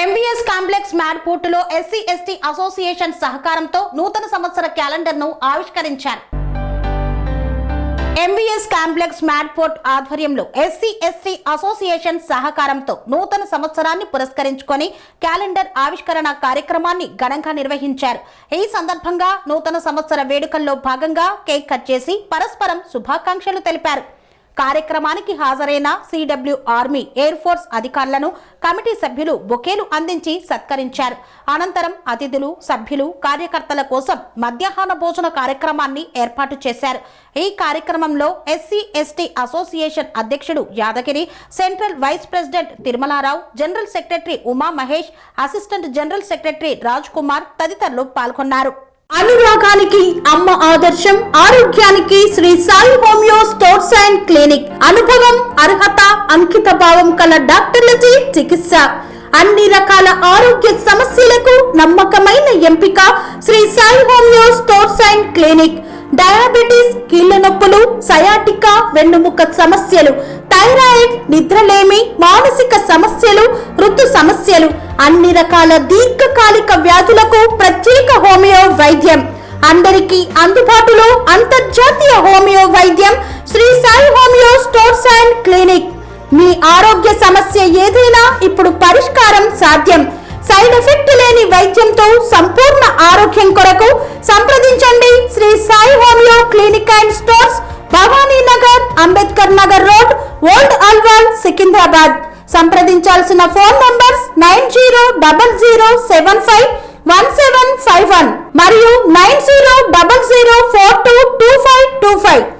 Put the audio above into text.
MVS complex మ్యాడ్పోర్టులో SC ST association సహకారంతో నూతన సంవత్సర క్యాలెండర్ను ఆవిష్కరించారు. ఎంవీఎస్ కాంప్లెక్స్ మ్యాడ్పోర్ట్ ఆధ్వర్యంలో ఎస్సీ ఎస్టీ అసోసియేషన్ సహకారంతో నూతన సంవత్సరాన్ని పురస్కరించుకొని క్యాలెండర్ ఆవిష్కరణ కార్యక్రమాన్ని ఘనంగా నిర్వహించారు. ఈ సందర్భంగా నూతన సంవత్సర వేడుకల్లో భాగంగా కేక్ కట్ చేసి పరస్పరం శుభాకాంక్షలు తెలిపారు. కార్యక్రమానికి హాజరైన సిడబ్ల్యూ ఆర్మీ ఎయిర్ ఫోర్స్ అధికారులను కమిటీ సభ్యులు బొకేలు అందించి సత్కరించారు. అనంతరం అతిథులు, సభ్యులు, కార్యకర్తల కోసం మధ్యాహ్న భోజన కార్యక్రమాన్ని ఏర్పాటు చేశారు. ఈ కార్యక్రమంలో ఎస్సీ ఎస్టీ అసోసియేషన్ అధ్యక్షుడు Yadagiri, central vice president Tirumalarao, general secretary Uma Mahesh, assistant general secretary Raj Kumar తదితరులు పాల్గొన్నారు. అనురాగానికి అమ్మ ఆదర్శం, ఆరోగ్యానికి Shri Sai homeo stores and clinic. అనుభవం, అర్హత, అంకిత భావం కల డాక్టర్లచే చికిత్స. అన్ని రకాల ఆరోగ్య సమస్యలకు నమ్మకమైన ఎంపిక Shri Sai homeo stores and clinic. Diabetes, కీళ్ల నొప్పులు, సయాటికా, వెన్నుముక సమస్యలు, థైరాయిడ్, నిద్రలేమి, మానసిక సమస్యలు, ఋతు సమస్యలు, అన్ని రకాల దీర్ఘకాలిక వ్యాధులకు ప్రత్యేక హోమియో వైద్యం. అందరికీ అందుబాటులో అంతర్జాతీయ హోమియో వైద్యం Shri Sai homeo stores and clinic. మీ ఆరోగ్య సమస్య ఏదైనా ఇప్పుడు పరిష్కారం సాధ్యం. సైడ్ ఎఫెక్ట్ లేని వైద్యంతో సంపూర్ణ ఆరోగ్యం కొరకు సంప్రదించండి Shri Sai homeo clinic and stores, Bhavani Nagar, Ambedkar Nagar road, old Alwal, Secunderabad. సంప్రదించాల్సిన ఫోన్ నంబర్స్ 9000751751 మరియు 9000422525.